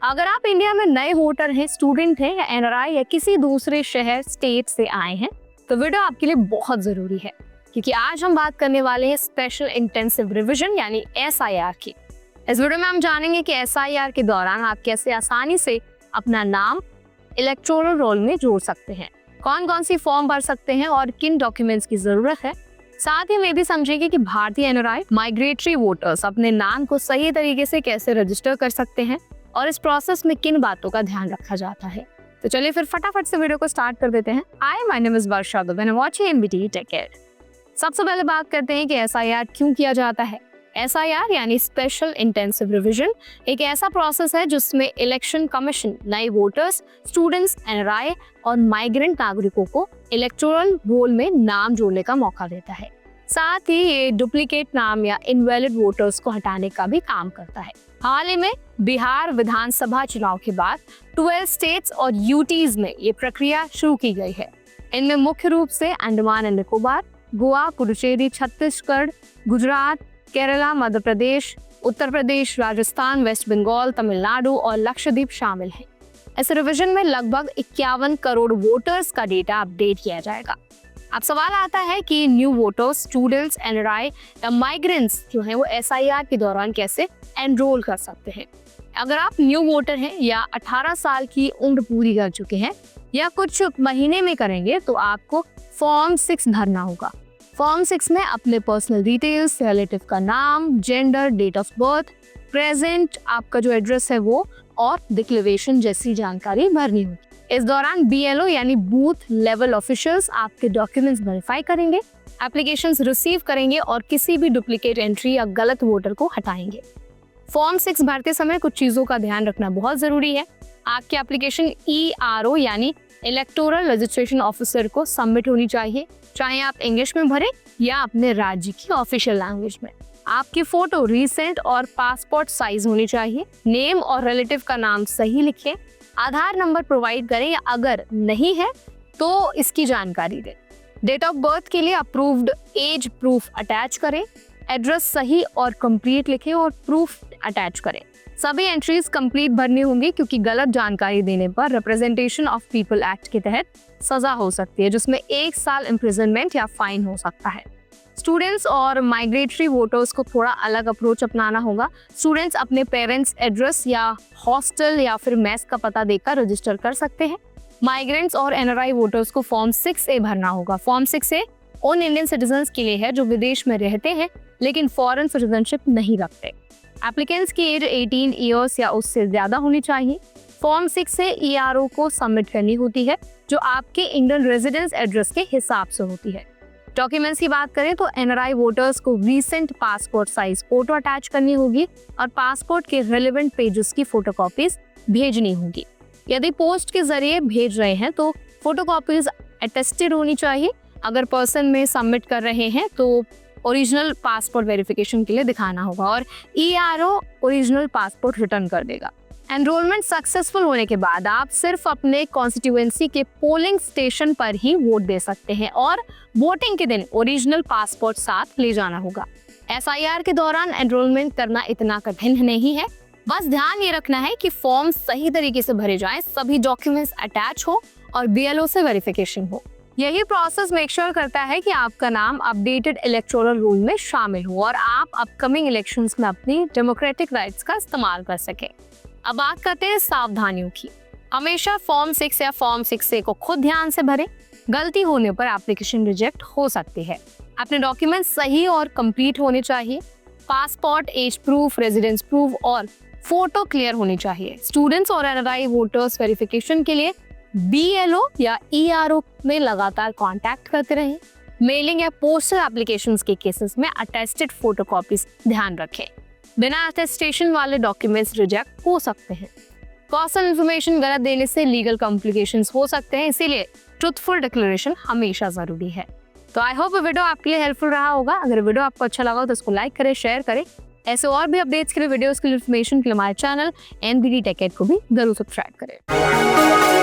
अगर आप इंडिया में नए वोटर हैं, स्टूडेंट हैं या एनआरआई या किसी दूसरे शहर स्टेट से आए हैं तो वीडियो आपके लिए बहुत जरूरी है, क्योंकि आज हम बात करने वाले हैं स्पेशल इंटेंसिव रिवीजन यानी एसआईआर की। इस वीडियो में हम जानेंगे कि एसआईआर के दौरान आप कैसे आसानी से अपना नाम इलेक्टोरल रोल में जोड़ सकते हैं, कौन कौन सी फॉर्म भर सकते हैं और किन डॉक्यूमेंट्स की जरूरत है। साथ ही में भी समझेंगे कि भारतीय एनआरआई माइग्रेटरी वोटर्स अपने नाम को सही तरीके से कैसे रजिस्टर कर सकते हैं और इस प्रोसेस में किन बातों का ध्यान रखा जाता है। तो चलिए फिर फटाफट से वीडियो को स्टार्ट कर देते हैं। Hi, my name is Varsha Dubey and watching NBT tech care. सबसे पहले बात करते हैं कि एसआईआर क्यों किया जाता है। एसआईआर यानी स्पेशल इंटेंसिव रिवीजन एक ऐसा प्रोसेस है जिसमें इलेक्शन कमीशन नए वोटर्स, स्टूडेंट्स, एनआरआई और माइग्रेंट नागरिकों को इलेक्टोरल रोल में नाम जोड़ने का मौका देता है। साथ ही ये डुप्लीकेट नाम या इनवैलिड वोटर्स को हटाने का भी काम करता है। हाल ही में बिहार विधानसभा चुनाव के बाद 12 स्टेट्स और यूटीज में ये प्रक्रिया शुरू की गई है। इनमें मुख्य रूप से Andaman and Nicobar, Goa, Puducherry, Chhattisgarh, Gujarat, Kerala, Madhya Pradesh, Uttar Pradesh, Rajasthan, West Bengal, Tamil Nadu और लक्षद्वीप शामिल हैं। इस रिवीजन में लगभग 51 करोड़ वोटर्स का डेटा अपडेट किया जाएगा। अब सवाल आता है कि न्यू वोटर्स, स्टूडेंट्स, एनआरआई या माइग्रेंट्स जो हैं वो एसआईआर के दौरान कैसे एनरोल कर सकते हैं। अगर आप न्यू वोटर हैं या 18 साल की उम्र पूरी कर चुके हैं या कुछ महीने में करेंगे तो आपको फॉर्म 6 भरना होगा। फॉर्म 6 में अपने पर्सनल डिटेल्स, रिलेटिव का नाम, gender, date of birth, present आपका जो एड्रेस है वो और डिक्लेरेशन जैसी जानकारी भरनी होगी। इस दौरान बीएलओ यानी बूथ लेवल ऑफिशियल्स आपके डॉक्यूमेंट्स वेरीफाई करेंगे, एप्लीकेशंस रिसीव करेंगे और किसी भी डुप्लीकेट एंट्री या गलत वोटर को हटाएंगे। फॉर्म 6 भरते समय कुछ चीजों का ध्यान रखना बहुत जरूरी है। आपकी एप्लीकेशन ईआरओ यानी इलेक्टोरल रजिस्ट्रेशन ऑफिसर को सबमिट होनी चाहिए, चाहे आप इंग्लिश में भरें या अपने राज्य की ऑफिशियल लैंग्वेज में। आपकी फोटो रीसेंट और पासपोर्ट साइज होनी चाहिए। नेम और रिलेटिव का नाम सही लिखें। आधार नंबर प्रोवाइड करें या अगर नहीं है तो इसकी जानकारी दें। डेट ऑफ बर्थ के लिए अप्रूव्ड एज प्रूफ अटैच करें। एड्रेस सही और कंप्लीट लिखें और प्रूफ अटैच करें। सभी एंट्रीज कंप्लीट भरनी होंगी, क्योंकि गलत जानकारी देने पर रिप्रेजेंटेशन ऑफ पीपल एक्ट के तहत सजा हो सकती है, जिसमें 1 साल इम्प्रिजनमेंट या फाइन हो सकता है। स्टूडेंट्स और माइग्रेटरी वोटर्स को थोड़ा अलग अप्रोच अपनाना होगा। स्टूडेंट्स अपने पेरेंट्स एड्रेस या हॉस्टल या फिर मेस का पता देकर रजिस्टर कर सकते हैं। माइग्रेंट्स और एनआरआई वोटर्स को फॉर्म 6A भरना होगा। फॉर्म 6A उन इंडियन सिटीजन्स के लिए है जो विदेश में रहते हैं लेकिन फॉरेन सिटीजनशिप नहीं रखते। एप्लीकेंट्स की एज 18 ईयर्स या उससे ज्यादा होनी चाहिए। फॉर्म 6A ईआरओ को सबमिट करनी होती है, जो आपके इंडियन रेजिडेंस एड्रेस के हिसाब से होती है। डॉक्यूमेंट्स की बात करें तो एनआरआई वोटर्स को recent passport size photo attach करनी होगी और पासपोर्ट के रेलेवेंट पेजेस की फोटोकॉपीज भेजनी होगी। यदि पोस्ट के जरिए भेज रहे हैं तो फोटोकॉपीज अटेस्टेड होनी चाहिए। अगर पर्सन में सबमिट कर रहे हैं तो ओरिजिनल पासपोर्ट वेरिफिकेशन के लिए दिखाना होगा और ईआरओ ओरिजिनल पासपोर्ट रिटर्न कर देगा। एनरोलमेंट सक्सेसफुल होने के बाद आप सिर्फ अपने कॉन्स्टिट्यूएंसी के पोलिंग स्टेशन पर ही वोट दे सकते हैं और वोटिंग के दिन ओरिजिनल पासपोर्ट साथ ले जाना होगा। एसआईआर के दौरान एनरोलमेंट करना इतना कठिन नहीं है, बस ध्यान ये रखना है कि फॉर्म सही तरीके से भरे जाएं, सभी डॉक्यूमेंट्स अटैच हो और बीएलओ से वेरिफिकेशन हो। यही प्रोसेस मेक श्योर करता है कि आपका नाम अपडेटेड इलेक्टोरल रोल में शामिल हो और आप अपकमिंग इलेक्शंस में अपनी डेमोक्रेटिक राइट्स का इस्तेमाल कर सकें। अब बात करते हैं सावधानियों की। हमेशा फॉर्म 6 या फॉर्म 6A को खुद ध्यान से भरें। गलती होने पर एप्लीकेशन रिजेक्ट हो सकती है। अपने डॉक्यूमेंट सही और कंप्लीट होने चाहिए। Passport, age proof, residence proof और फोटो क्लियर होनी चाहिए। स्टूडेंट्स और एनआरआई वोटर्स वेरिफिकेशन के लिए बीएलओ या ईआरओ में लगातार कांटेक्ट करते रहें। मेलिंग या पोस्टल एप्लीकेशंस के केसेस में अटेस्टेड फोटोकॉपीज ध्यान रखें। बिना अटेस्टेशन वाले डॉक्यूमेंट्स रिजेक्ट हो सकते हैं। पर्सनल इंफॉर्मेशन गलत देने से लीगल कॉम्प्लिकेशंस हो सकते हैं, इसीलिए ट्रुथफुल डिक्लेरेशन हमेशा जरूरी है। तो आई होप वीडियो आपके लिए हेल्पफुल रहा होगा। अगर वीडियो आपको अच्छा लगा तो इसको लाइक करें, शेयर करें। ऐसे और भी अपडेट्स के लिए, वीडियोस के लिए, इन्फॉर्मेशन के लिए हमारे चैनल एनबीटी टेक केयर को भी जरूर सब्सक्राइब करें।